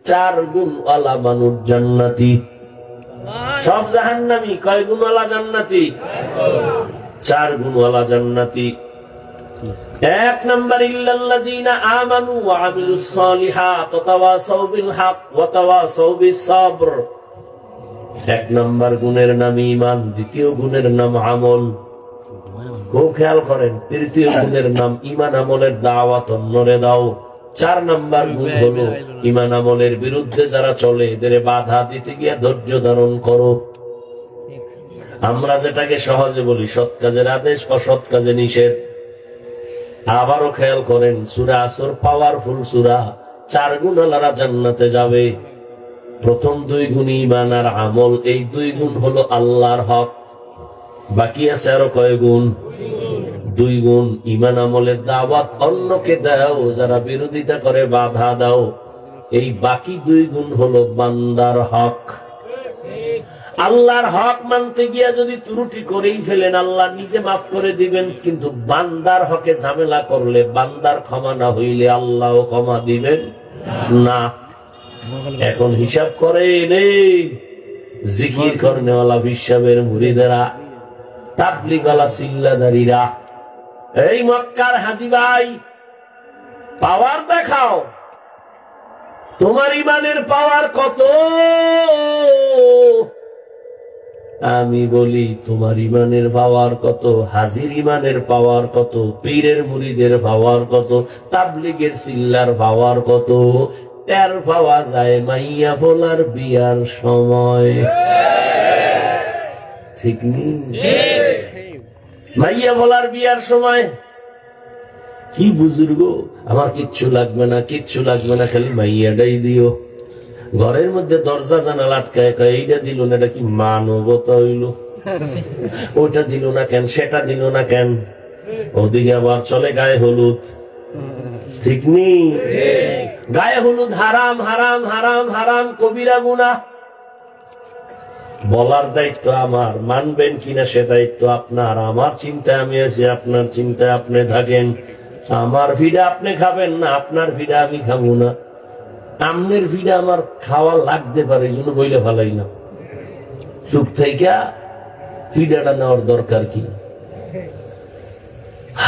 4 গুণওয়ালা মানুষ জান্নাতি। সব জাহান্নামী। কয় গুণওয়ালা জান্নাতি? 4 গুণওয়ালা জান্নাতি। 1 নাম্বার ইল্লাল্লাযীনা আমানু ওয়া আমিলুস সালিহাত ওয়া তাওয়াসাউ বিল হক ওয়া তাওয়াসাউ বিস সাবর। 1 নাম্বার গুণের নাম ঈমান, দ্বিতীয় গুণের নাম আমল। খুব খেয়াল করেন, তৃতীয় গুণের নাম ঈমান আমলের দাওয়াত অন্যরে দাও। 4 নাম্বার গুণ হলো ঈমান আমলের বিরুদ্ধে যারা চলে এদের বাধা দিতে গিয়ে ধৈর্য ধারণ করো। আমরা যেটাকে সহজে বলি সৎ কাজের আদেশ, অসৎ কাজে নিষেধ। আবারও খেয়াল করেন, সূরা আসর পাওয়ারফুল সূরা। 4 গুণওয়ালারা জান্নাতে যাবে। প্রথম 2 গুণ ঈমান আর আমল, এই 2 গুণ হলো আল্লাহর হক। বাকি আছে আরো কয় গুণ? 2 গুণ। ঈমান আমলের দাওয়াত অন্যকে দাও, যারা বিরোধিতা করে বাধা দাও। এই বাকি 2 গুণ হলো বান্দার হক। আল্লাহর হক মানতে গিয়া যদি ত্রুটি করেই ফেলেন, আল্লাহ নিজে মাফ করে দিবেন, কিন্তু বান্দার হকে ঝামেলা করলে, বান্দার ক্ষমা না হইলে আল্লাহও ক্ষমা দিবেন না। এখন হিসাব করে নেই জিকির করনেওয়ালা বিশ্বাবের মুরিদেরা, তাবলীগওয়ালা চিল্লাদারিরা। এই মক্কার হাজী ভাই, পাওয়ার দেখাও। তোমার ঈমানের পাওয়ার কত? আমি বলি তোমার ঈমানের পাওয়ার কত, হাজির ঈমানের পাওয়ার কত, পীরের মুরিদের পাওয়ার কত, তাবলীগের চিল্লার পাওয়ার কত। এর পাওয়া যায় মাইয়া বলার বিয়ার সময়। ঠিক নেই? মাইয়া বলার বিয়ার সময় কি বুজুর্গ, আমার কিচ্ছু লাগবে না, কিচ্ছু লাগবে না, খালি মাইয়াটাই দিও। ঘরের মধ্যে দরজা জানালা আটকায়, এইটা দিল না, এটা কি মানবতা হইল? ওইটা দিল না কেন, সেটা দিল না কেন? ওদিকে আবার চলে গায়ে হলুদ। ঠিক নেই? গায়ে হলুদ হারাম, হারাম, হারাম, হারাম, কবিরা গুনাহ। বলার দায়িত্ব আমার, মানবেন কিনা সে দায়িত্ব আপনার। আমার চিন্তায় আমি আছি, আপনার চিন্তায় আপনি থাকেন। আমার ভিড়া আপনি খাবেন না, আপনার ভিড়া আমি খাবো না। আমনের ভিড়া আমার খাওয়া লাগতে পারে, এই জন্য বইলে ভালাই না। চুপ থেকে ভিড়াটা নেওয়ার দরকার কি?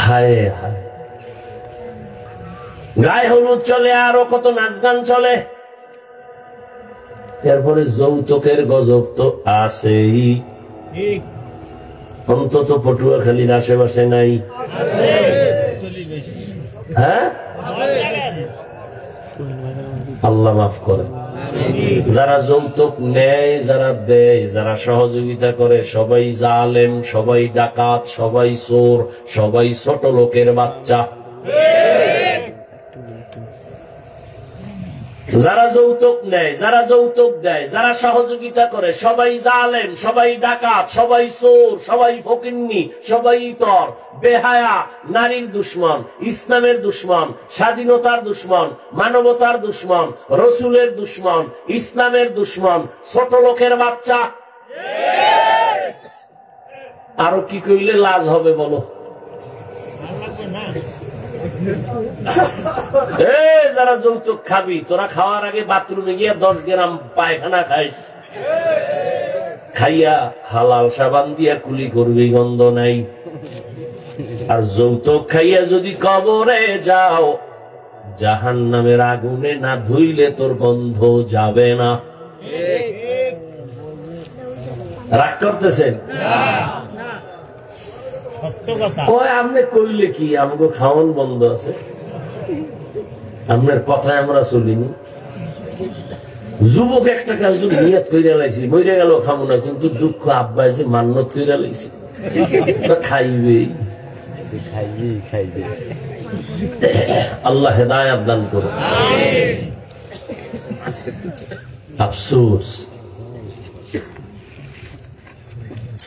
হায় হায়, গায়ে হলুদ চলে, আরো কত নাচ গান চলে। এরপরে যৌতুকের গজব তো আছেই, অন্তত পটুয়াখালীর আশেপাশে নাই? হ্যাঁ, আল্লাহ মাফ করে। যারা যৌতুক নেয়, যারা দেয়, যারা সহযোগিতা করে, সবাই জালেম, সবাই ডাকাত, সবাই চোর, সবাই ছোট লোকের বাচ্চা। যারা যৌতুক নেয়, যারা যৌতুক দেয়, যারা সহযোগিতা করে, সবাই জালেম, সবাই ডাকাত, সবাই চোর, সবাই ফকিন্নি, সবাই ইতর, বেহায়া, নারীর দুশ্মন, ইসলামের দুশ্মন, স্বাধীনতার দুশ্মন, মানবতার দুশ্মন, রসুলের দুশ্মন, ইসলামের দুশ্মন, ছোট লোকের বাচ্চা। আরো কি কইলে লাজ হবে বলো? যারা যৌতুক খাবি, তোরা খাওয়ার আগে বাথরুমে গিয়ে 10 গ্রাম পায়খানা খাইস, খাইয়া হালাল সাবান দিয়া কুলি করবি, গন্ধ নাই। আর যৌতুক খাইয়া যদি কবরে যাও, জাহান্নামের আগুনে না ধুইলে তোর গন্ধ যাবে না। রাগ করতেছেন? কয় আপনি কইলে কি, আমাকে খাওয়ান বন্ধ আছে, আপনার কথায় আমরা চলিনি। যুবক একটা কাজ নিয়ত কইরা লাইছি, মরে গেল খাবো না, কিন্তু দুঃখ আব্বা এসে মান্নত কইরা লাইছি, খাইবে। আল্লাহ হেদায়াত দান করুন। আফসোস,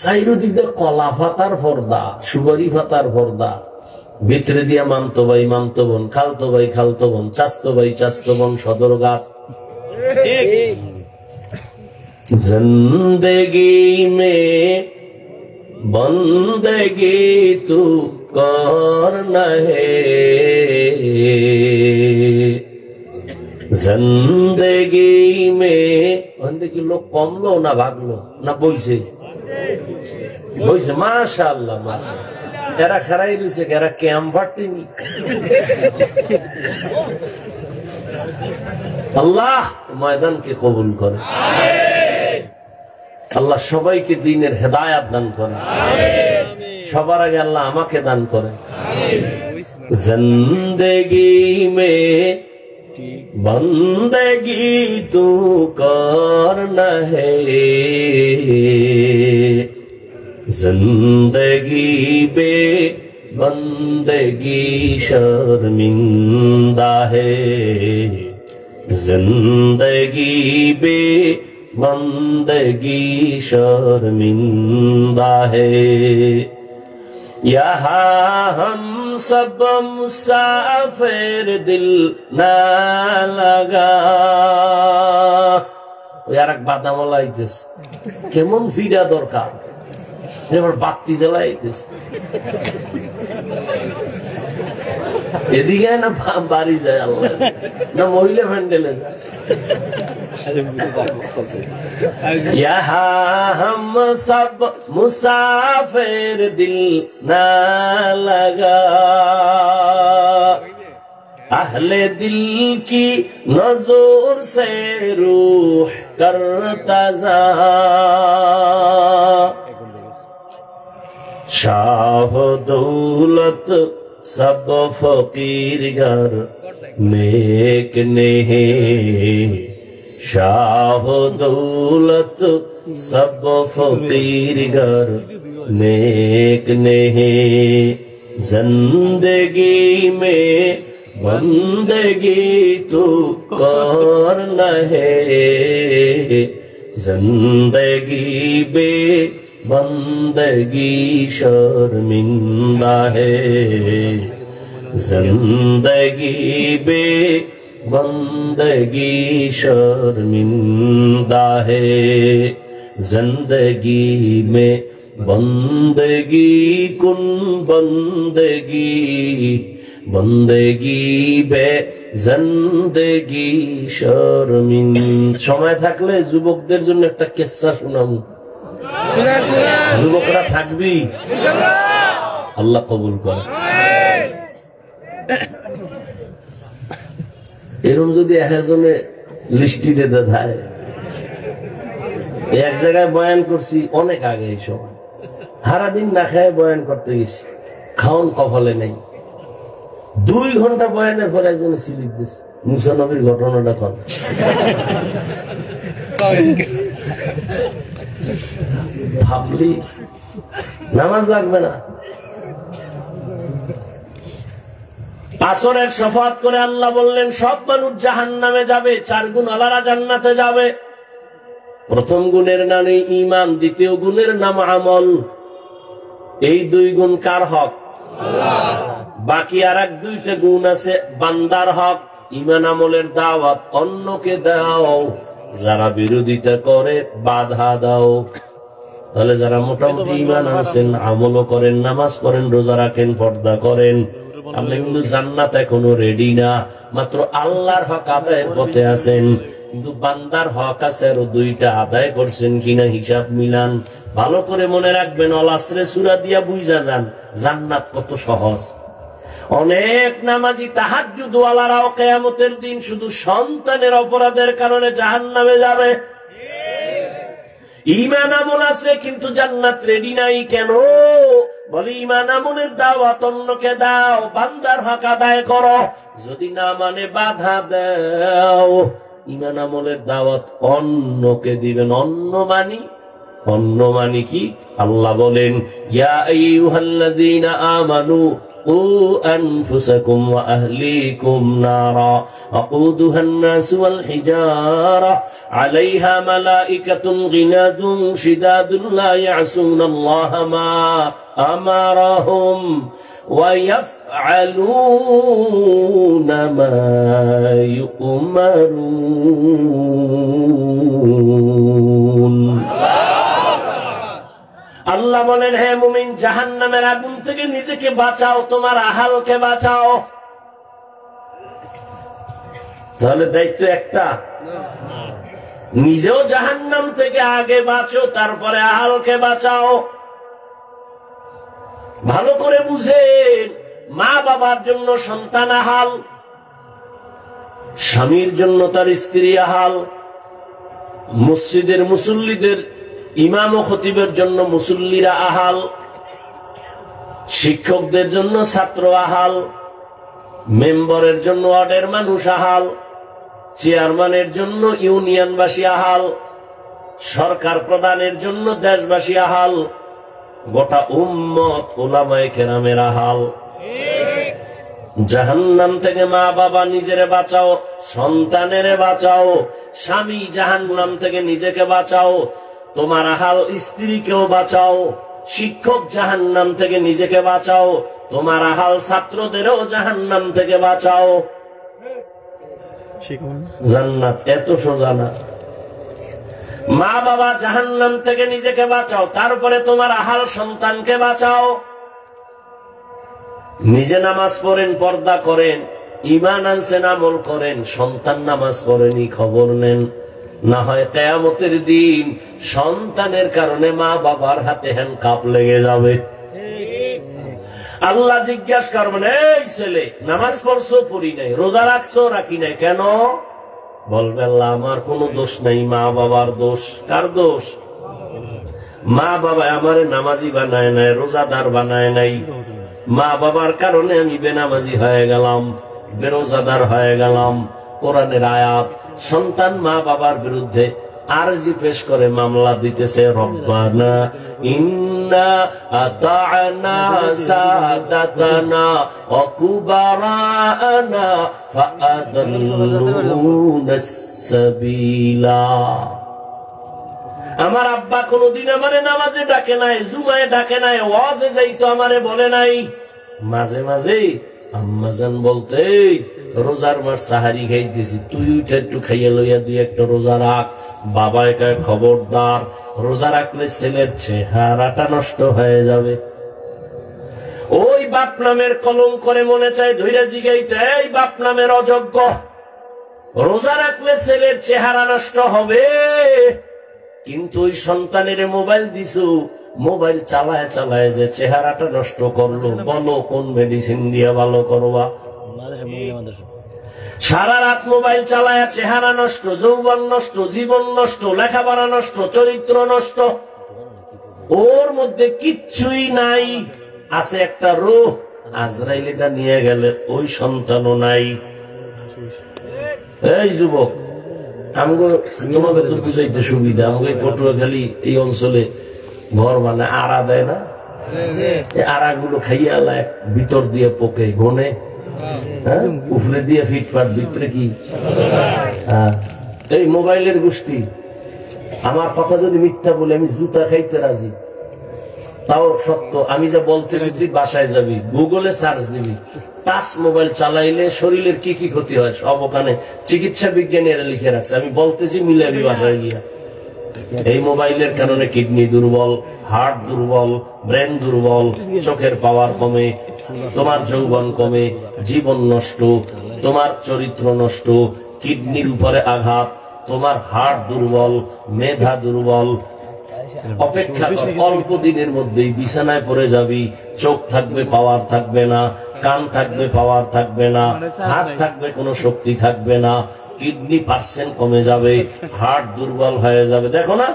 চাইরদিকে কলা পাতার পর্দা, সুপারি পাতার পর্দা, ভিতরে দিয়া মামতো ভাই মামতো বোন, খালতো ভাই খালতো বোন, চাস্তো ভাই চাস্তো বোন, সদরঘাট। জিন্দেগি মে বন্দেগি তু করনা হে, जिंदगी में देखिए लोग कमलो ना भागलो ना বইছে বইছে মাশাআল্লাহ মাশাআল্লাহ এরা খারাই রইছে এরা ক্যাম্প ফাটিনি আল্লাহ ময়দানকে কবুল করে আমিন আল্লাহ সবাইকে দ্বীনের হেদায়েত দান করে আমিন সবার আগে আল্লাহ আমাকে দান করে আমিন जिंदगी में बंदगी तू करना है जिंदगी बे बंदगी शर्मिंदा है जिंदगी बे बंदगी शर्मिंदा है यहाँ हम सब मुसाफिर दिल ना लगा यार एक बादाम लाइतेस केमन ফিরা দরকার এবার বাতি জ্বালাইতেস এদিকে না বাড়ি যায় আল্লাহ না মহিলা প্যান্ডেলে যায় यहाँ हम सब मुसाफिर दिल ना लगा अहले दिल की नजर से रूह करता जा शाह दौलत सब फकीर घर नेक नहीं शाह दौलत सब फकीर घर नेक नहीं जिंदगी में बंदगी तो करना है जिंदगी बे बंदगी शर्मिंदा है जिंदगी बे बंदगी शर्मिंदा है जिंदगी में बंदगी कुन बंदगी बंदगी बे जिंदगी शर्मिंदा समय থাকলে যুবকদের জন্য একটা কিস্সা শোনাবো যুবকরা থাকবি আল্লাহ কবুল করে এরকম যদি একজনে লিস্টি দিতে থাকে এক জায়গায় বয়ান করছি অনেক আগে এই সময় সারাদিন না খেয়ে বয়ান করতে গেছি খাওন কপালে নেই 2 ঘন্টা বয়ানের পর একজনে সিলিপ দিচ্ছে মুসা নবীর ঘটনাটা কর ভাবলি নামাজ লাগবে না আসরের শফাত করে আল্লাহ বললেন সব মানুষ জাহান্নামে যাবে 4 গুণ আলারা জান্নাতে যাবে প্রথম গুণের নাম ঈমান দ্বিতীয় গুণের নাম আমল এই 2 গুণ কার হক আল্লাহ বাকি আরেক 2টা গুণ আছে বান্দার হক ঈমান আমলের দাওয়াত অন্যকে দাও যারা বিরোধিতা করে বাধা দাও তাহলে যারা মোটামুটি ঈমান আছেন আমলও করেন নামাজ পড়েন রোজা রাখেন পর্দা করেন আপনি কিন্তু জান্নাত এখনো রেডি না মাত্র আল্লাহর হক আদায়ের পথে আছেন কিন্তু বান্দার হক আছে আর 2টা আদায় করছেন কিনা হিসাব মিলান ভালো করে মনে রাখবেন আল আসরে সূরা দিয়া বুঝা যান জান্নাত কত সহজ অনেক নামাজি তাহাজ্জুদ ওয়ালারাও কিয়ামতের দিন শুধু সন্তানের অপরাধের কারণে জাহান্নামে যাবে ঈমান আমল আছে কিন্তু জান্নাত রেডি নাই কেন বলি ঈমান আমলের দাওয়াত অন্যকে দাও বান্দার হক আদায় করো যদি না মানে বাধা দাও ঈমান আমলের দাওয়াত অন্যকে দিবেন অন্য মানি কি আল্লাহ বলেন ইয়া আইয়ুহাল্লাযীনা আমানু قوا أنفسكم وأهليكم نارا وقودها الناس والحجارة عليها ملائكة غلاظ شداد لا يعصون الله ما أمرهم ويفعلون ما يؤمرون আল্লাহ বলেন হে মুমিন জাহান্নামের আগুন থেকে নিজেকে বাঁচাও তোমার আহালকে বাঁচাও তাহলে দায়িত্ব একটা, নিজেও জাহান্নাম থেকে আগে বাঁচো, তারপরে আহালকে বাঁচাও। ভালো করে বুঝেন, মা বাবার জন্য সন্তান আহাল, স্বামীর জন্য তার স্ত্রী আহাল, মসজিদের মুসল্লিদের, ইমাম ও খতিবের জন্য মুসল্লিরা আহাল, শিক্ষকদের জন্য ছাত্র আহাল, মেম্বারের জন্য ওয়ার্ডের মানুষ আহাল, চেয়ারম্যানের জন্য ইউনিয়নবাসী আহাল, সরকার প্রধানের জন্য দেশবাসী আহাল, গোটা উম্মত উলামায়ে কেরামের আহাল। জাহান্নাম থেকে মা বাবা নিজেরে বাঁচাও, সন্তানের বাঁচাও, স্বামী জাহান্নাম থেকে নিজেকে বাঁচাও, তোমার আহাল স্ত্রীকেও বাঁচাও, শিক্ষক জাহান্নাম থেকে নিজেকে বাঁচাও, তোমার আহাল ছাত্রদেরও জাহান্নাম থেকে বাঁচাও। জান্নাত এত সোজা না। মা বাবা জাহান্নাম থেকে নিজেকে বাঁচাও, তারপরে তোমার আহাল সন্তানকে বাঁচাও। নিজে নামাজ পড়েন, পর্দা করেন, ঈমান আনছেন, আমল করেন, সন্তান নামাজ পড়েনি, খবর নেন। না হয় কিয়ামতের দিন সন্তানের কারণে মা বাবার হাতে হ্যান্ডকাপ লেগে যাবে। আল্লাহ জিজ্ঞাসা করবেন, এই ছেলে নামাজ পড়ছো? পড়ি নাই। রোজা রাখছো? রাখি নাই। কেন? বলবে আল্লাহ আমার কোনো দোষ নাই, মা বাবার দোষ। কার দোষ? মা বাবা আমারে নামাজি বানায় নাই, রোজাদার বানায় নাই। মা বাবার কারণে আমি বেনামাজি হয়ে গেলাম, বেরোজাদার হয়ে গেলাম। কোরআনের আয়াত। সন্তান মা বাবার বিরুদ্ধে আরজি পেশ করে মামলা দিতেছে, রব্বানা ইন্না আতা'না সাদাতানা ওয়া কুবারানা ফাআদাল্লুনাস সাবিলা। আমার আব্বা কোনদিন আমারে নামাজে ডাকে নাই, জুমায় ডাকে নাই, ওয়াজে যাইতো আমারে বলে নাই। মাঝে মাঝে আম্মাজান বলতে, রোজার মাস সাহারি খাইতেছি, তুই উঠে একটু খাইয়া লইয়া দুই একটা রোজা রাখ। বাবা কয় খবরদার, রোজা রাখলে ছেলের চেহারাটা নষ্ট হয়ে যাবে। ওই বাপ নামের কলম করে মনে চায় ধৈর্য জিগাইতে, এই বাপ নামের অযোগ্য, রোজা রাখলে ছেলের চেহারা নষ্ট হবে। কিন্তু ওই সন্তানের মোবাইল দিছো, মোবাইল চালায় চালায় যে চেহারাটা নষ্ট করলো, বলো কোন মেডিসিন দিয়ে ভালো করবা? সারা রাত মোবাইল চালায় চেহারা নষ্ট, যৌবন নষ্ট, জীবন নষ্ট, লেখাপড়া নষ্ট, চরিত্র নষ্ট। ওর মধ্যে কিচ্ছুই নাই, আছে একটা রূহ। আজরাইল এটা নিয়ে গেলে ওই সন্তানও নাই। এই যুবক, আমাকে তোমাকে তো বুঝাইতে সুবিধা, আমাকে পটুয়াখালী এই অঞ্চলে ঘর বানায় আড়া দেয় না, আড়া গুলো খাইয়া ভিতর দিয়ে পোকে ঘনে, উপরে দিয়ে ফিটফাট, ভিতরে কি এই মোবাইলের গোষ্ঠী। আমার কথা যদি মিথ্যা বলে আমি জুতা খাইতে রাজি, তাও সত্য। আমি যা বলতেছি তুই বাসায় যাবি, গুগলে সার্চ দিবি, টাচ মোবাইল চালাইলে শরীরের কি কি ক্ষতি হয় সব ওখানে চিকিৎসা বিজ্ঞানীরা লিখে রাখছে। আমি বলতেছি মিলাবি বাসায় গিয়া। এই মোবাইলের কারণে কিডনি দুর্বল, হার্ট দুর্বল, ব্রেন দুর্বল, চোখের পাওয়ার কমে, তোমার যৌবন কমে, জীবন নষ্ট, তোমার চরিত্র নষ্ট, কিডনির উপরে আঘাত, তোমার হার্ট দুর্বল, মেধা দুর্বল। অপেক্ষা কর, অল্প দিনের মধ্যেই বিছানায় পড়ে যাবি। চোখ থাকবে, পাওয়ার থাকবে না, কান থাকবে, পাওয়ার থাকবে না, হাত থাকবে, কোনো শক্তি থাকবে না, কিডনি পার্সেন্ট কমে যাবে, হার্ট দুর্বল হয়ে যাবে। দেখো না,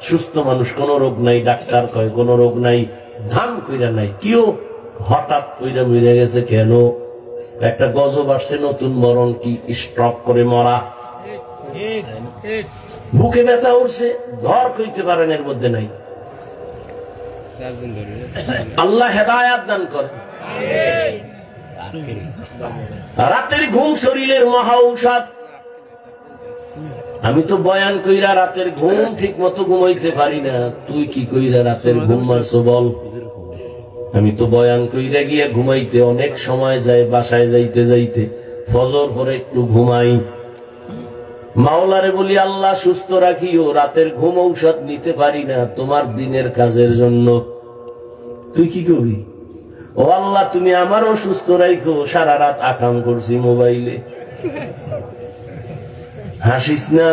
সুস্থ মানুষ, কোনো রোগ নাই, ডাক্তার কয় কোনো রোগ নাই, ধান কইরা নাই, কেউ হঠাৎ কইরা মরে গেছে কেন? একটা গজব আসছে, নতুন মরণ, কি স্ট্রোক করে মরা, বুকে ব্যথা উঠছে, ধর কইতে পারেন, এর মধ্যে নাই। আল্লাহ হেদায়াত দান করে। রাতের ঘুম শরীরের মহা ঔষধ। আমি তো বয়ান কইরা রাতের ঘুম ঠিক মতো ঘুমাইতে পারি না, তুই কি কইরা রাতের ঘুম মারছো বল? আমি তো বয়ান কইরা গিয়ে ঘুমাইতে অনেক সময় যায়, বাসায় যাইতে যাইতে ফজর পরে একটু ঘুমাই। মাওলারে বলি আল্লাহ সুস্থ রাখিও, রাতের ঘুম ঔষধ নিতে পারি না তোমার দিনের কাজের জন্য। তুই কি করবি? ও আল্লাহ তুমি আমারও সুস্থ রাখো, সারা রাত আকাম করছি মোবাইলে। হাসিস না,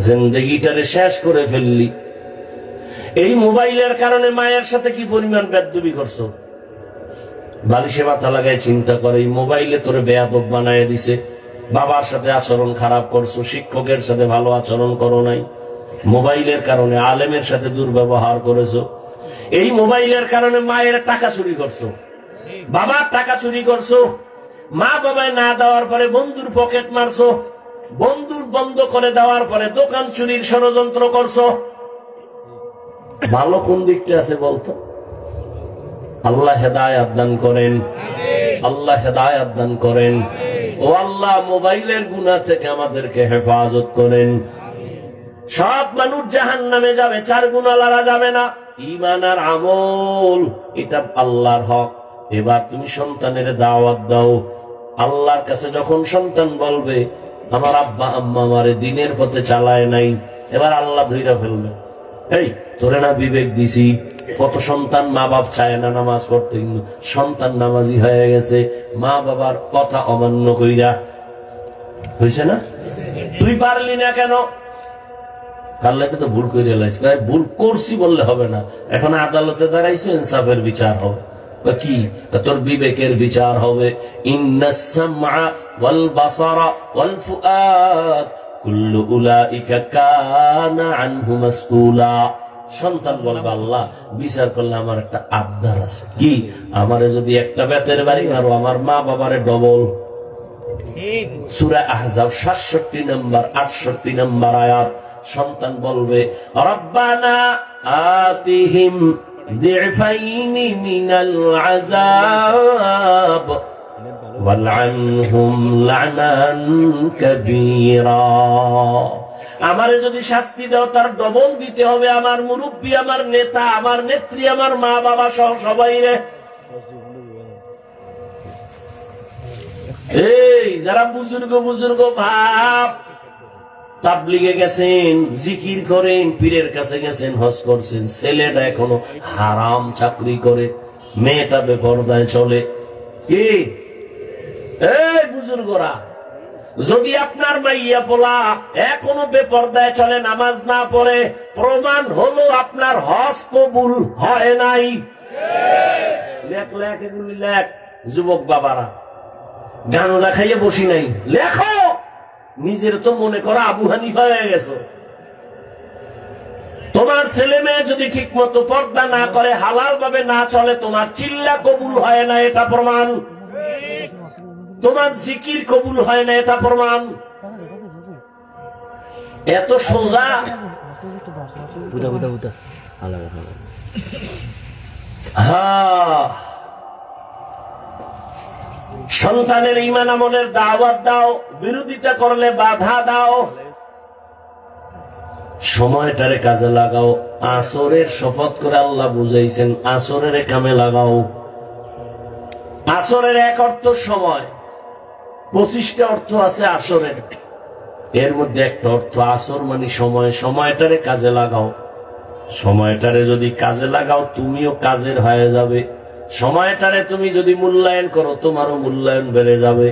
জিন্দেগিটারে শেষ করে ফেললি। এই মোবাইলের কারণে মায়ের সাথে কি পরিমাণ বেয়াদবি করছো। বালিশে মাথা লাগায় চিন্তা করে, এই মোবাইলে তোরে বেয়াদব বানায় দিছে। বাবার সাথে আচরণ খারাপ করছো, শিক্ষকের সাথে ভালো আচরণ করো নাই, মোবাইলের কারণে আলেমের সাথে দুর্ব্যবহার করেছো। এই মোবাইলের কারণে মায়ের টাকা চুরি করছো, বাবার টাকা চুরি করছো, মা বাবায় না দেওয়ার পরে বন্ধুর পকেট মারছো, বন্ধুর বন্ধ করে দেওয়ার পরে দোকান চুরির ষড়যন্ত্র করছো। ভালো কোন দিকটা আছে বলতো? আল্লাহ হেদায়েত দান করেন, আল্লাহ হেদায়েত দান করেন। ও আল্লাহ, মোবাইলের গুনাহ থেকে আমাদেরকে হেফাজত করেন। সব মানুষ জাহান্নামে যাবে, 4 গুণওয়ালারা যাবে না। ঈমান আর আমল এটা আল্লাহর হক। এবার তুমি সন্তানের দাওয়াত দাও। আল্লাহর কাছে যখন সন্তান বলবে আমার আব্বা আম্মা আমারে দ্বীনের পথে চালায় নাই, এবার আল্লাহ ধইরা ফেলবে, এই তোরে না বিবেক দিছি। কত সন্তান মা বাপ চায় না নামাজ পড়তে, কিন্তু সন্তান নামাজি হয়ে গেছে মা বাবার কথা অমান্য কইরা। হয়েছে না? তুই পারলি না কেন? আল্লাহকে তো ভুল করে লাইছ, ভুল করছি বললে হবে না। এখন আদালতে দাঁড়াইছে, ইনসাফের বিচার হবে। কি তোর বিবেকের বিচার হবে। ইন্নাস সামআ ওয়াল বাসারা ওয়াল ফুআদ কুল্লু উলাইকা কানা আনহু মাসউলা। সন্তান বলবে আল্লাহ বিচার করলে আমার একটা আবদার আছে। কি? আমারে যদি একটা বেতের বাড়ি মারো, আমার মা বাবারে ডবল। সূরা আহজাব 67 নম্বর 68 নম্বর আয়াত। সন্তান বলবে রব্বানা আতিহিম দিফাইনি মিনাল আযাব ওয়ালআনহুম লানান কাবীরা। আমারে যদি শাস্তি দাও তার ডবল দিতে হবে। আমার মুরব্বী, আমার নেতা, আমার নেত্রী, আমার মা বাবা সহ সবাই রে। এই যারা বুজুর্গ বুজুর্গ ভাব, তাবলিগে গেছেন, জিকির করেন, পীরের কাছে গেছেন, হজ করছেন, ছেলেটা এখনো হারাম চাকরি করে, মেয়েটা বেপরদায় চলে। কি এই বুজুর্গরা, যদি আপনার মাইয়া পোলা এখনো বেপরদায় চলে, নামাজ না পড়ে, প্রমাণ হলো আপনার হজ কবুল হয় নাই। লেখ লেখ, এগুলি লেখ। যুবক বাবারা, গাঁজা খাইয়ে বসি নাই, লেখো। নিজের তো মনে করো আবু হানিফা হয়ে গেছো। তোমার ছেলে মেয়ে যদি ঠিক মতো পর্দা না করে, হালাল ভাবে না চলে, তোমার চিল্লা কবুল হয় না, এটা প্রমাণ। তোমার জিকির কবুল হয় না, এটা প্রমাণ। এত সোজা। সন্তানের ঈমান আমলের দাওয়াত দাও, বিরোধিতা করলে বাধা দাও, সময়টারে কাজে লাগাও। আসরের শপথ করে আল্লাহ বুঝাইছেন, আসরের কামে লাগাও। আসরের এক অর্থ সময়, 25টা অর্থ আছে আসরের। এর মধ্যে একটা অর্থ আসর মানে সময়। সময়টারে কাজে লাগাও। সময়টারে যদি কাজে লাগাও, তুমিও কাজের হয়ে যাবে। সময়টারে তুমি যদি মূল্যায়ন করো, তোমারও মূল্যায়ন বেড়ে যাবে।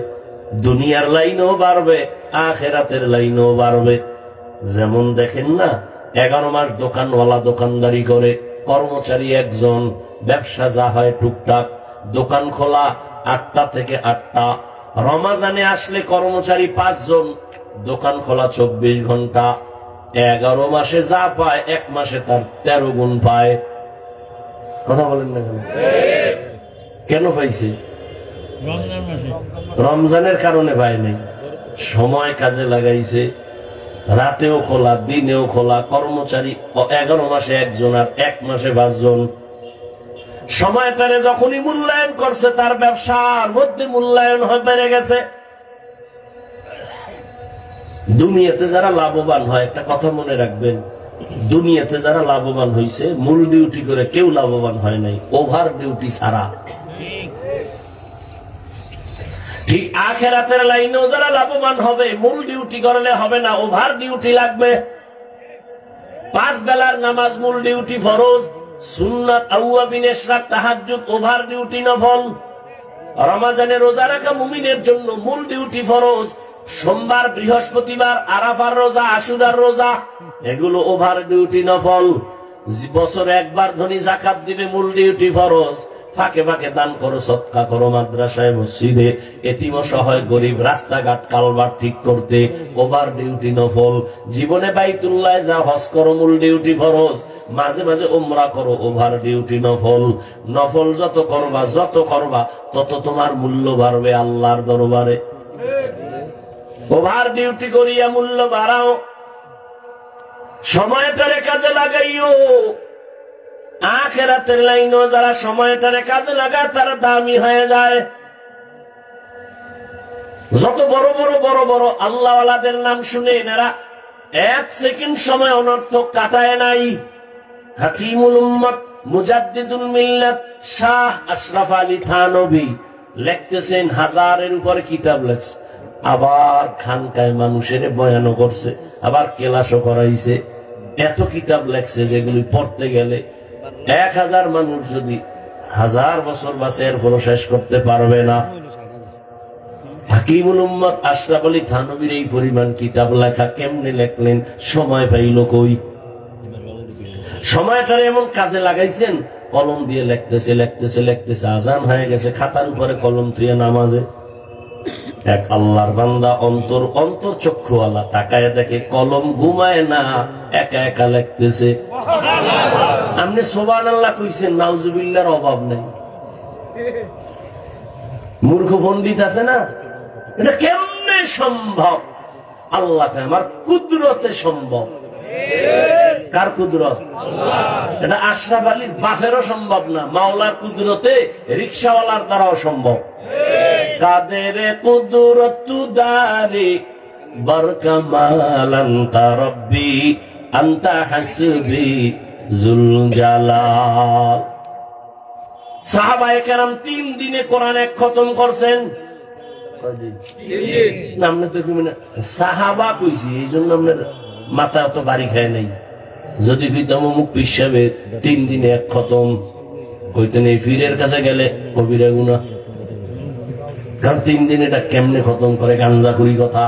দুনিয়ার লাইনও বাড়বে, আখিরাতের লাইনও বাড়বে। যেমন দেখেন না, 11 মাস দোকানওয়ালা দোকানদারি করে, কর্মচারী একজন, ব্যবসা যা হয় টুকটাক, দোকান খোলা 8টা থেকে 8টা। রমাজানে আসলে কর্মচারী 5 জন, দোকান খোলা 24 ঘন্টা। 11 মাসে যা পায়, 1 মাসে তার 13 গুণ পায়। কথা বলেন না কেন? কেন পাইছে? রমজানের কারণে পায় নাই, সময় কাজে লাগাইছে। রাতেও খোলা, দিনেও খোলা, কর্মচারী 11 মাসে 1 জন, আর 1 মাসে 5 জন। সময় তারে যখনই মূল্যায়ন করছে, তার ব্যবসার মধ্যে মূল্যায়ন হয়ে বেড়ে গেছে। দুনিয়াতে যারা লাভবান হয়, একটা কথা মনে রাখবেন, দুনিয়াতে যারা লাভবান হয়েছে মূল ডিউটি করে, কেউ লাভবান হয় নাই ওভার ডিউটি ছাড়া। ঠিক আখিরাতের লাইনেও যারা লাভবান হবে, মূল ডিউটি করলে হবে না, ওভার ডিউটি লাগবে। 5 বেলার নামাজ মূল ডিউটি ফরজ, সুন্নাত, আউয়াবিন, ইশরাক, তাহাজ্জুদ ওভার ডিউটি নফল। রমজানে রোজা রাখা মুমিনের জন্য মূল ডিউটি ফরজ। সোমবার, বৃহস্পতিবার, আরাফার রোজা, আশুরার রোজা, এগুলো ওভার ডিউটি নফল। বছরে একবার ধনী যাকাত দিবে, মূল ডিউটি ফরজ। ফাঁকে ফাঁকে দান করো, সদকা করো, মাদ্রাসায় মসজিদে এতিম অসহায় গরিব, রাস্তাঘাট কালভার্ট ঠিক করতে, ওভার ডিউটি নফল। জীবনে বাইতুল্লাহ যা, হজ করো, মূল ডিউটি ফরজ। মাঝে মাঝে উমরা করো, ওভার ডিউটি নফল। নফল যত করবা তত তোমার মূল্য বাড়বে আল্লাহর দরবারে। ওভার ডিউটি করিয়া মূল্য বাড়াও, সময়টারে কাজে লাগাইও। আখিরাতের লাইনও যারা সময়টারে কাজে লাগায় তারা দামি হয়ে যায়। যত বড় বড় আল্লাহওয়ালাদের নাম শুনে এনারা 1 সেকেন্ড সময় অনর্থক কাটায় নাই। হাকিমুল উম্মত, মুজাদ্দিদুল মিল্লাত শাহ আশরাফ আলী থানভী লিখতেছেন, 1000-এর উপরে কিতাব লেখছে। আবার খানকায় মানুষের বয়ানও করছে, আবার ক্লাসও করাইছে। এত কিতাব লেখছে যেগুলি পড়তে গেলে 1000 মানুষ যদি 1000 বছর বাঁচে এরপরও শেষ করতে পারবে না। হাকিমুল উম্মত আশরাফ আলী থানভীর এই পরিমাণ কিতাব লেখা কেমনে লেখলেন? সময় পাইল কই? সময়টারে এমন কাজে লাগাইছেন, কলম দিয়ে লিখতেছে, আজান হয়ে গেছে, খাতার উপরে কলম তুইয়া নামাজে। এক আল্লাহর বান্দা অন্তর চক্ষুওয়ালা তাকায় দেখে কলম ঘুমায় না, একা একা লিখতেছে। আপনি সুবহানাল্লাহ কইছেন, নাউজুবিল্লাহর অভাব নেই। মূর্খ পণ্ডিত আছে না, এটা কেমনে সম্ভব? আল্লাহ আমার কুদরতে সম্ভব। কার কুদরত? এটা আশরাফ আলীর বাফেরও সম্ভব না, মাওলার কুদরতে রিকশাওয়ালার দ্বারাও সম্ভব। কাদের কুদরত দারে বরকামাল আনতা রব্বি আনতা হাসবি যুল জালাল। সাহাবায়ে কেরাম 3 দিনে কোরআন এক খতম করছেন। আপনি তো সাহাবা কইছি, এই জন্য আপনার মাথা অত বাড়ি খায় নাই। যদি কইতাম অমুক পিসাবে 3 দিনে এক খতম, কইতেন এই ফিরের কাছে গেলে কবিরা গুনাহ। কারণ 3 দিন এটা কেমনে খতম করে? গাঞ্জা করি কথা।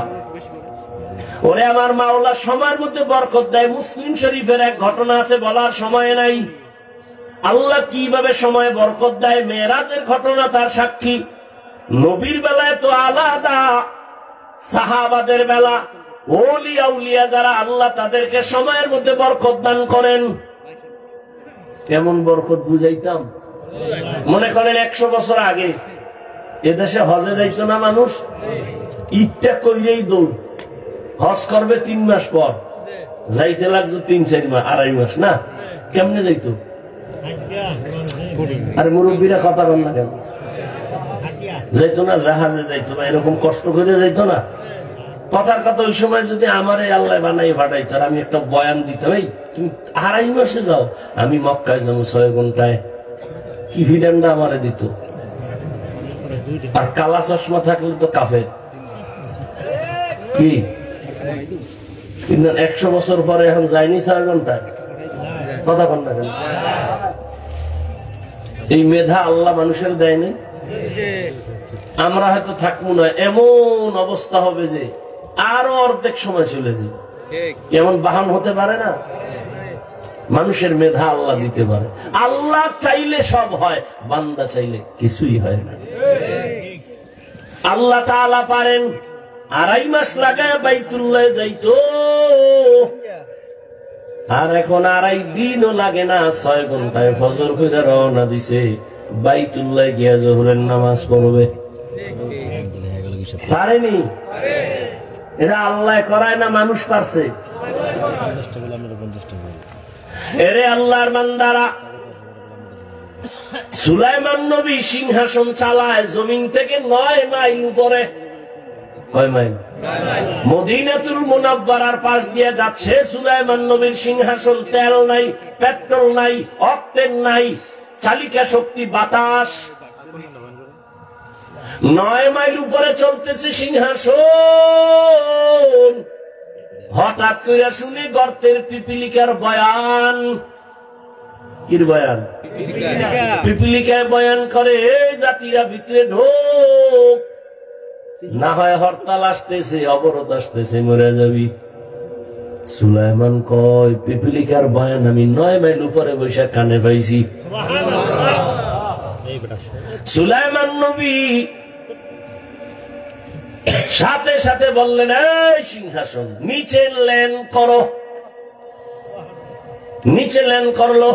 ওরে আমার মাওলা সময়ের মধ্যে বরকত দেয়। মুসলিম শরীফের এক ঘটনা আছে, বলার সময় নাই। আল্লাহ কিভাবে সময়ে বরকত দেয়, মেরাজের ঘটনা তার সাক্ষী। নবীর বেলায় তো আলাদা, সাহাবাদের বেলা, ওলিয়া উলিয়া যারা আল্লাহ তাদেরকে সময়ের মধ্যে বরকত দান করেন। কেমন বরকত বুঝাইতাম? মনে করেন 100 বছর আগে এদেশে হজে যাইত না মানুষ, ঈদটা কইরেই দৌড়। হজ করবে 3 মাস পর, যাইতে লাগতো 3-4 মাস, 2.5 মাস না? কেমনে যাইতো? আরে মুরব্বীরা কথা বল না কেন? যাইতো না, জাহাজে যাইতো না, এরকম কষ্ট করে যাইতো না। কথার কথা ওই সময় যদি আমারে আল্লাহ বানাই ফাটাইতো, আর আমি একটা বয়ান দিতাম, এই তুমি 2.5 মাসে যাও, আমি মক্কায় যাবো 6 ঘন্টায়, কি ফিডান্ডা আমারে দিত। আর কালা চশমা থাকলে তো কাফের। কি 100 বছর পরে এখন যায়নি 4 ঘন্টায়? কথা বল না কেন? এই মেধা আল্লাহ মানুষের দেয়নি। আমরা হয়তো থাকবো না, এমন অবস্থা হবে যে আরো অর্ধেক সময় চলে যাবে। এমন বাহন হতে পারে না? মানুষের মেধা আল্লাহ দিতে পারে। আল্লাহ চাইলে সব হয়, বান্দা চাইলে কিছুই হয় না। আল্লাহ তাআলা পারেন 2.5 মাস লাগায় বাইতুল্লাহ যাইতো, আর এখন 2.5 দিনও লাগে না, 6 ঘন্টায় ফজর করে রওনা দিছে, বাইতুল্লাহ গিয়া জোহরের নামাজ পড়বে। পারেনি? এটা আল্লাহ করায় না, মানুষ পারছে? এরে আল্লাহর বান্দারা, সুলাইমান নবী সিংহাসন চালায় জমিন থেকে 9 মাইল উপরে। কয় মাইল? মদিনাতুল মুনাওয়ারার পাশ দিয়ে যাচ্ছে সুলাইমান নবীর সিংহাসন। তেল নাই, পেট্রোল নাই, অক্টেন নাই, চালিকা শক্তি বাতাস। 9 মাইল উপরে চলতেছে সিংহাসন। হঠাৎ করে শুনি গর্তের পিপিলিকার বয়ান। কির বয়ান? পিপিলিকায় বয়ান করে, এই জাতিরা ভিতরে ঢোক, না হয় হরতাল আসতেছে, অবরোধ আসতেছে, মরে যাবি। সুলাইমান কয় পিপিলিকার বয়ান আমি 9 মাইল উপরে বৈশাখ কানে পাইছি। সুলাইমান নবী সাথে সাথে বললেন, এই সিংহাসন নিচে ল্যান্ড করো। নিচে ল্যান্ড করলো।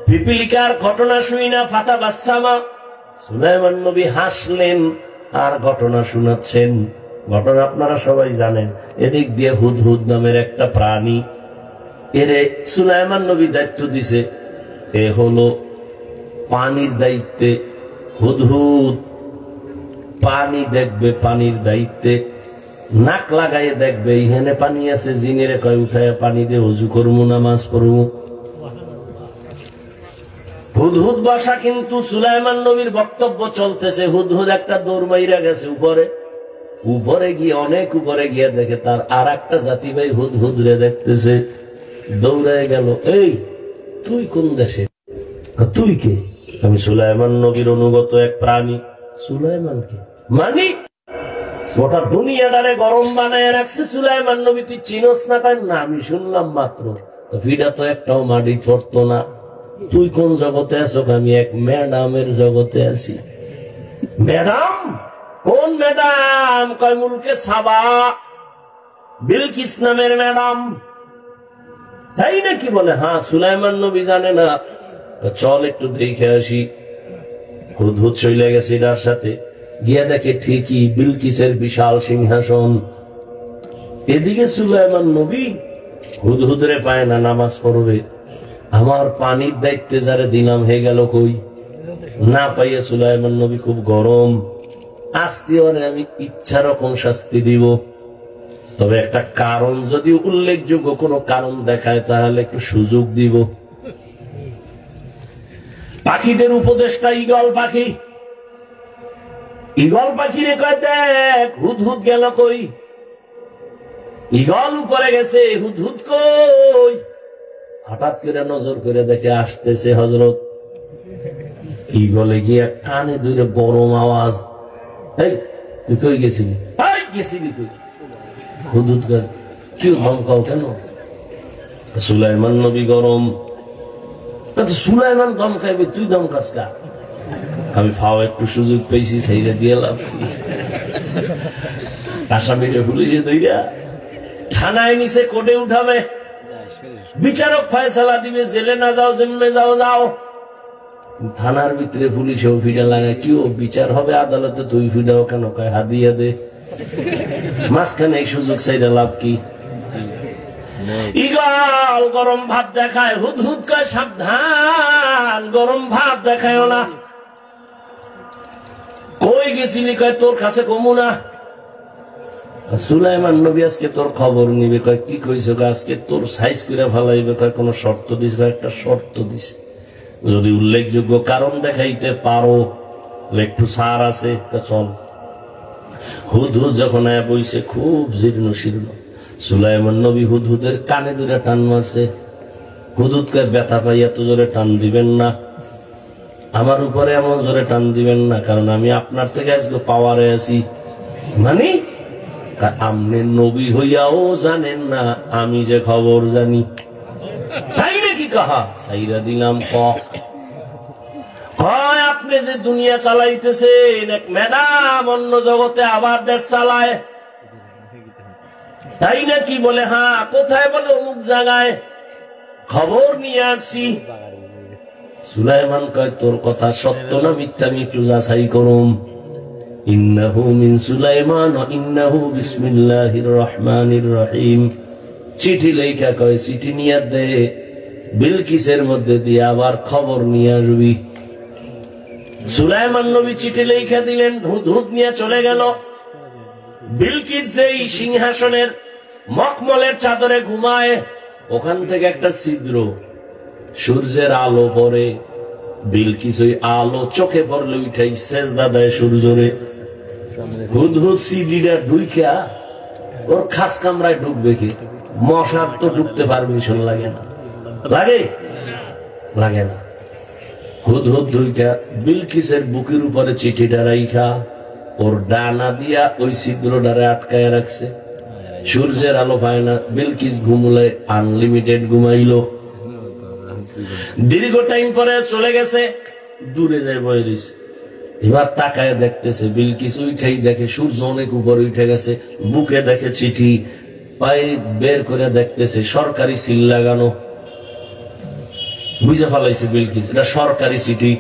পিপিলিকার ঘটনা শুই না ফাতা বাসামা। সুলাইমান নবী হাসলেন আর ঘটনা শোনাচ্ছেন। ঘটনা আপনারা সবাই জানেন। এদিক দিয়ে হুদহুদ নামের একটা প্রাণী, এরে সুলাইমান নবী দায়িত্ব দিছে, এ হলো পানির দায়িত্বে। হুদহুদ পানি দেখবে, পানির দায়িত্বে নাক লাগাইয়ে দেখবে এখানে পানি আছে, জিনেরে কয় উঠায় পানি দিয়ে ওযু করবো, নামাজ পড়বো। হুদহুদ বসা, কিন্তু সুলাইমান নবীর বক্তব্য চলতেছে। হুদহুদ একটা দৌড় মাইরা গেছে উপরে। উপরে গিয়ে, অনেক উপরে গিয়ে দেখে তার আর একটা জাতি ভাই হুদহুদ রে দেখতেছে, দৌড়ায় গেল। এই তুই কোন দেশে? তুই কে? আমি সুলাইমান নবীর অনুগত এক প্রাণী। সুলাইমান কে? মানি গোটা দুনিয়াটারে গরম বানায় রাখছে সুলাইমান নবী, তুই চিনস না? তাই না, আমি শুনলাম মাত্র। ভিড়া তো একটাও মাটি পড়তো না। তুই কোন জগতে আছো? আমি এক ম্যাডামের জগতে আছি। ম্যাডাম? কোন ম্যাডাম? কয় মুলকে সাবা, বিলকিস নামের ম্যাডাম। তাই নাকি? বলে হ্যাঁ। সুলাইমান নবী জানে না। চল একটু দেখে আসি। হুদহুদ চলে গেছে এটার সাথে, গিয়া দেখে ঠিকই বিলকিসের বিশাল সিংহাসন। এদিকে সুলাইমান নবী হুদহুদরে পায় না, নামাজ পড়বে। আমার পানির দায়িত্বে যারা দিলাম হয়ে গেল কই? না পাইয়া সুলাইমান নবী খুব গরম। আজকে ওরে আমি ইচ্ছা রকম শাস্তি দিব, তবে একটা কারণ যদি উল্লেখযোগ্য কোনো কারণ দেখায় তাহলে একটু সুযোগ দিব। পাখিদের উপদেষ্টা ঈগল পাখি। ঈগল পাখি রে কয়, দেখ হুদহুদ গেল কই? ঈগল উপরে গেছে, হুদহুদ কই? হঠাৎ করে নজর করে দেখে আসতেছে হযরত। ঈগলে গিয়ে কানে ধরে গরম আওয়াজ, এই তুই কই গেছিলি? গেছিলি কই? হুদহুদ কয়, কি ধমকাও কেন? সুলাইমান নবী গরম। সুলাইমান ধমকাইবে, তুই ধমকাস কা? আমি ফাও একটু সুযোগ পেয়েছি, সেইটা দিয়ে লাভ কি? আসামিরে পুলিশে ধইরা থানায় নিচে কোর্টে উঠাবে, বিচারক ফয়সালা দিবে, জেলে না যাও জেমে যাও যাও। থানার ভিতরে পুলিশেও ফিডা লাগায়, কি ও বিচার হবে আদালতে, তুই ফিডাও কেন? কয় হাদিয়া দে। মাঝখানে এই সুযোগ সেইটা লাভ কি? ঈগল গরম ভাব দেখায়, হুদহুদ কয় সাবধান, গরম ভাব দেখায় না। কই গেছিলি? কয় তোর কাছে কমু না। সুলাইমান নবী আজকে তোর খবর নিবে। কয় কি কইছ? আজকে তোর সাইজ করে ফেলাইবে। কয় কোন শর্ত দিস? একটা শর্ত দিস, যদি উল্লেখযোগ্য কারণ দেখাইতে পারো একটু ছাড় আছে। চল। হুদহুদ যখন বইছে খুব জীর্ণ শীর্ণ, সুলাইমান নবী হুদহুদের কানে ধরে টান মারছে। হুদহুদকে ব্যথা পাই, এত জোরে টান দিবেন না, আমার উপরে এমন জোরে টান দিবেন না, কারণ আমি আপনার থেকে আজকে পাওয়ারে আছি। মানে আপনি নবী হইয়াও জানেন না আমি যে খবর জানি, তাই নাকি? কাহা সাইরা দিলাম। হয় আপনি যে দুনিয়া চালাইতেছেন, এক ম্যাডাম অন্য জগতে আবার দেশ চালায়, তাই নাকি? বলে হ্যাঁ। কোথায়? বলে অমুক জায়গায়, খবর নিয়ে আসছি। সুলাইমান কয় তোর কথা সত্য না মিথ্যা আমি একটু যাচাই করুম। ইন্নাহু মিন সুলাইমান ওয়া ইন্নাহু বিসমিল্লাহির রহমানির রহিম। চিঠি লেখা, কয় চিঠি নিয়ে দে, বিলকিসের মধ্যে দিয়ে আবার খবর নিয়ে আসবি। সুলাইমান নবী চিঠি লেখা দিলেন, হুদহুদ নিয়ে চলে গেল। বিলকিস যেই সিংহাসনের মখমলের চাদরে ঘুমায়, ওখান থেকে একটা ছিদ্র, সূর্যের আলো পড়ে। বিলকিস ওই আলো চোখে পড়লে উঠাই সেজদা দেয় সূর্যরে। হুদহুদ সিডিটা ঢুইকা ওর খাস কামরায় ঢুকবে কি? মশার তো ঢুকতে পারমিশন লাগে না। লাগে? লাগে না। হুদহুদ দুইটা বিলকিসের বুকের উপরে চিঠিটা রাইখা ওর ডানা দিয়া ওই ছিদ্রটারে আটকায় রাখছে। সূর্যের আলো পায় না, বিলকিস ঘুমলে আনলিমিটেড ঘুমাইলো। দীর্ঘ টাইম পরে চলে গেছে, দূরে যায় বয়ে রয়েছে। এবার তাকায় দেখতেছে বিলকিস উঠাই দেখে সূর্য অনেক উপরে উঠে গেছে, বুকে দেখে চিঠি, পায়ে বের করে দেখতেছে সরকারি সিল লাগানো। বুঝে ফেলাইছে বিলকিস এটা সরকারি চিঠি।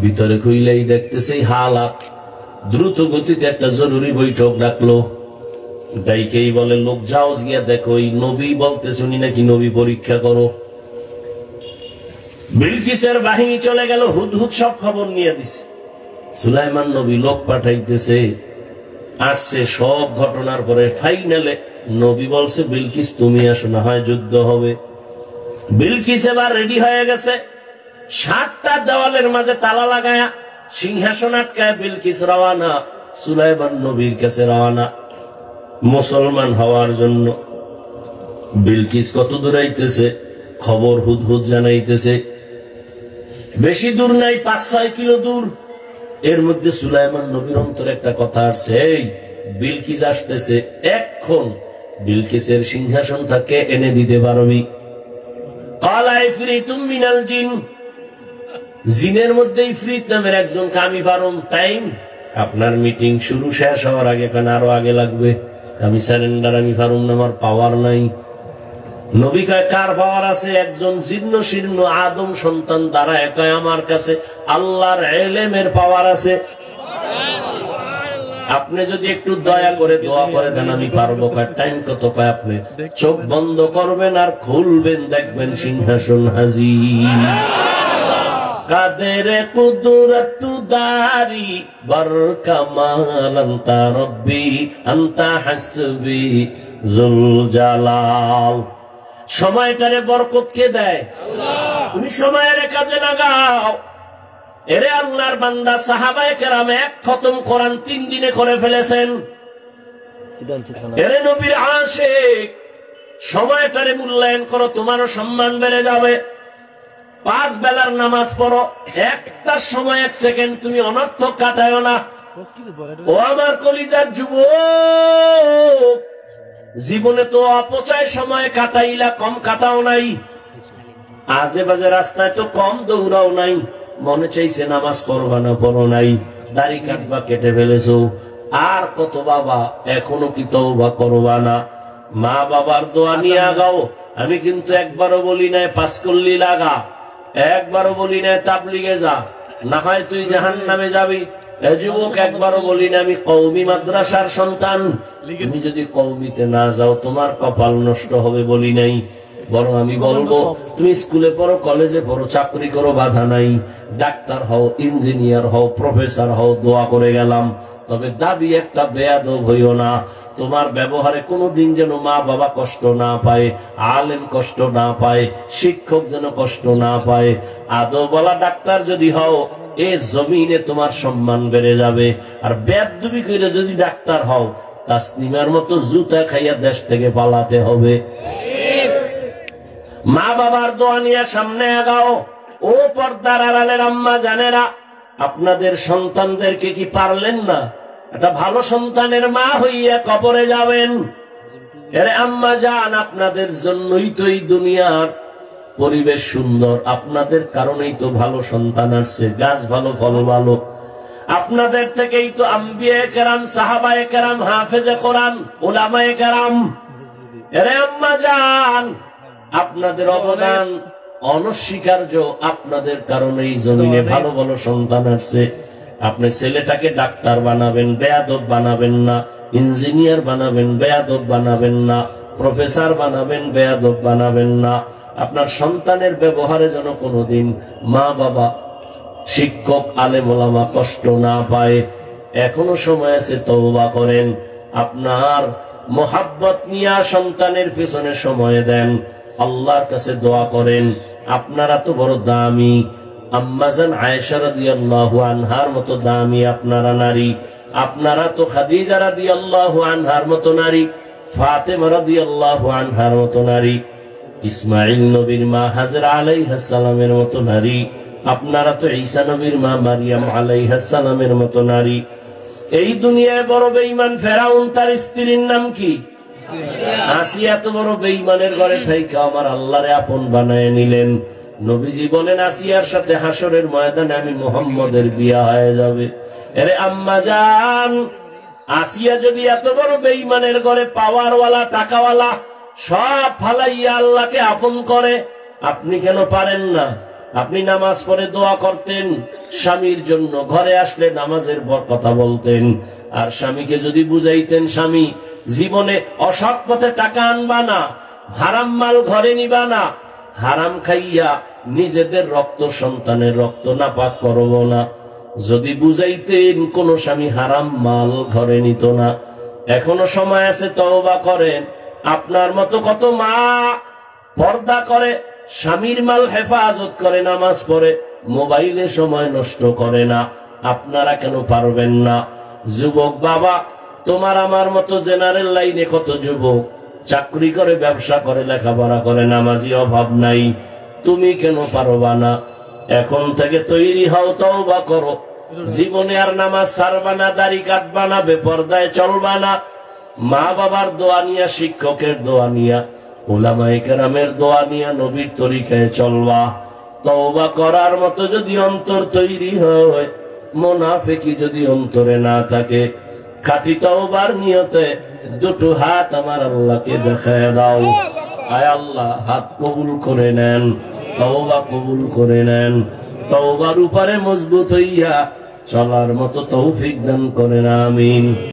ভিতরে খুইলেই দেখতেছে হালাত। দ্রুত গতিতে একটা জরুরি বৈঠক ডাকলো। ডাইকেই বলে, লোক যাও গিয়া দেখো ওই নবী বলতেছে উনি নাকি নবী পরীক্ষা করো। বিলকিসের বাহিনী চলে গেল, হুদহুদ সব খবর নিয়ে দিছে। সুলাইমান নবী লোক পাঠাইতেছে, আসছে সব ঘটনার পরে ফাইনালে নবী বলছে বিলকিস তুমি আসো, না হয় যুদ্ধ হবে। বিলকিস এবার রেডি হয়ে গেছে, 7টা দেওয়ালের মাঝে তালা লাগায়া সিংহাসন আটকায় বিলকিস রওয়ানা সুলাইমান নবীর কাছে, রওয়ানা মুসলমান হওয়ার জন্য। বিলকিস কত দূর আইতেছে খবর হুদহুদ জানাইতেছে। বেশি দূর নাই, 5-6 কিলো দূর। এর মধ্যে সুলাইমান নবীর অন্তরে একটা কথা আসছে, এই বিলকিস আসতেছে, এখন বিলকিসের সিংহাসনটাকে এনে দিতে পারবি? ক্বালা ইফরিতুম মিনাল জিন, জিনের মধ্যে ইফরিত নামের একজন আমি পারুম। টাইম আপনার মিটিং শুরু শেষ হওয়ার আগে, কেন আরো আগে লাগবে, আমি সারেন্ডার, আমি পারুম না, আমার পাওয়ার নাই। নবী কয় কার পাওয়ার আছে? একজন জীর্ণ শীর্ণ আদম সন্তান দ্বারা একাই আমার কাছে আল্লাহর ইলমের পাওয়ার আছে। আপনি যদি একটু দয়া করে দোয়া করে দেন আমি পারবো। টাইম কত? কয় আপনি চোখ বন্ধ করবেন আর খুলবেন, দেখবেন সিংহাসন হাজির। কাদের কুদরত দারি বর কামাল আনতা রব্বি আনতা হাসবি জুল জালাল। সময়টারে বরকত কে দেয়? আল্লাহ। তুমি সময়ের কাজে লাগাও। এরে আল্লাহর বান্দা, সাহাবায়ে কেরাম 1 খতম কোরআন 3 দিনে করে ফেলেছেন। এরে নবীর আশিক, সময়টারে মূল্যায়ন করো, তোমারও সম্মান বেড়ে যাবে। 5 বেলার নামাজ পড়ো, একটা সময় 1 সেকেন্ড তুমি অনর্থক কাটায়ো না। ও আমার কলিজার যুবক, জীবনে তো অপচয় সময় কাটাইলা, কম কাটাও নাই। আজে বাজে রাস্তায় তো কম দৌড়াও নাই। মনে চাইছে নামাজ পড়বা না, পড়ো নাই। দাড়ি কাটবা, কেটে ফেলেছো। আর কত বাবা, এখনো কি তওবা করবা না? মা বাবার দোয়া নিয়ে আগাও। আমি কিন্তু একবারও বলি নাই 5 কল্লি লাগা, একবারও বলি নাই তাবলিগে যা, না হয় তুই জাহান্নামে যাবি। যুবক, একবারও বলি না আমি কওমি মাদ্রাসার সন্তান, তুমি যদি কওমিতে না যাও তোমার কপাল নষ্ট হবে বলি নাই। বরং আমি বলবো তুমি স্কুলে পড়ো, কলেজে পড়ো, চাকরি করো, বাধা নাই। ডাক্তার হও, ইঞ্জিনিয়ার হও, প্রফেসর হও, দোয়া করে গেলাম। তবে দাবি একটা, বেয়াদব হইও না। তোমার ব্যবহারে কোনোদিন যেন মা বাবা কষ্ট না পায়, আলেম কষ্ট না পায়, শিক্ষক যেন কষ্ট না পায়। আদবওয়ালা ডাক্তার যদি হও, এ জমিনে তোমার সম্মান বেড়ে যাবে। আর বেয়াদবি করে যদি ডাক্তার হও, তাসনিমার মতো জুতা খাইয়া দেশ থেকে পালাতে হবে। মা বাবার দোয়া নিয়ে সামনে আগাও। ও পর্দার আড়ালের আম্মা জানেরা, আপনাদের সন্তানদেরকে কি পারলেন না একটা ভালো সন্তানের মা হইয়া কবরে যাবেন? এরে আম্মা জান, আপনাদের জন্যই তো এই দুনিয়ার পরিবেশ সুন্দর, আপনাদের কারণেই তো ভালো সন্তান আসছে, গাছ ভালো, ফল ভালো। আপনাদের থেকেই তো আম্বিয়ায়ে কেরাম, সাহাবায়ে কেরাম, হাফেজে কোরআন, উলামায়ে কেরাম। এরে আম্মা জান, আপনাদের অবদান অনস্বীকার্য। আপনাদের কারণেই জমিনে ভালো ভালো সন্তান আসছে। আপনি ছেলেটাকে ডাক্তার বানাবেন, বেয়াদব বানাবেন না। ইঞ্জিনিয়ার বানাবেন, বেয়াদব বানাবেন না। প্রফেসর বানাবেন, বেয়াদব বানাবেন না। আপনার সন্তানের ব্যবহারে যেন কোনোদিন মা বাবা, শিক্ষক, আলেম ওলামা কষ্ট না পায়। এখনো সময় আছে, তওবা করেন। আপনার মোহাব্বত নিয়ে সন্তানের পেছনে সময় দেন, আল্লাহর কাছে দোয়া করেন। আপনারা তো বড় দামি। আম্মাজান আয়েশা রাদিয়াল্লাহু আনহার মতো দামি আপনারা নারী। আপনারা তো খাদিজা রাদিয়াল্লাহু আনহার মতো নারী, ফাতেমা রাদিয়াল্লাহু আনহার মতো নারী, ইসমাঈল নবীর মা হাজরা আলাইহিস সালামের মতো নারী, আপনারা তো ঈসা নবীর মা মারিয়াম আলাইহিস সালামের মতো নারী। এই দুনিয়ায় বড় বেঈমান ফেরাউন, তার স্ত্রীর নাম কি? আসিয়া। এত বড় বেঈমানের ঘরে থেকে আমার আল্লাহরে আপন বানায় নিলেন। নবীজি বলেন আসিয়ার সাথে হাসরের ময়দানে আমি মুহাম্মদের বিয়া হয়ে যাবে। আরে আম্মা জান, আসিয়া যদি এত বড় বেঈমানের ঘরে পাওয়ারওয়ালা টাকাওয়ালা সব ফালাইয়া আল্লাহকে আপন করে, আপনি কেন পারেন না? আপনি নামাজ পড়ে দোয়া করতেন, স্বামীর জন্য ঘরে আসলে নামাজের কথা বলতেন, আর স্বামীকে যদি বুঝাইতেন স্বামী জীবনে অসৎ পথে টাকা আনবা না, হারাম মাল ঘরে নিবা না, হারাম খাইয়া নিজেদের রক্ত সন্তানের রক্ত নাপাক করব না, যদি বুঝাইতেন কোন স্বামী হারাম মাল ঘরে নিত না। এখনো সময় আছে, তওবা করেন। আপনার মতো কত মা পর্দা করে, স্বামীর মাল হেফাজত করে, নামাজ পড়ে, মোবাইলে সময় নষ্ট করে না। আপনারা কেন পারবেন না? যুবক বাবা, তোমার আমার মতো জেনারেল লাইনে কত যুবক চাকরি করে, ব্যবসা করে, লেখাপড়া করে, নামাজি অভাব নাই। তুমি কেন পারবা না? এখন থেকে তৈরি হও, তওবা করো। জীবনে আর নামাজ ছাড়বা না, দাড়ি কাটবা না, বেপরদায় চলবা না। মা বাবার দোয়া নিয়া, শিক্ষকের দোয়া নিয়া, উলামায়ে কেরামের দোয়া নিয়া নবীর তরিকায় চলবা। তওবা করার মতো যদি অন্তর তৈরি হয়, মুনাফিকি যদি অন্তরে না থাকে, খাঁটি তওবার নিয়তে দুটো হাত আমার আল্লাহকে দেখায় দাও। আয় আল্লাহ, হাত কবুল করে নেন, তওবা কবুল করে নেন। তওবার উপরে মজবুত হইয়া চলার মতো তৌফিক দান করেন, আমিন।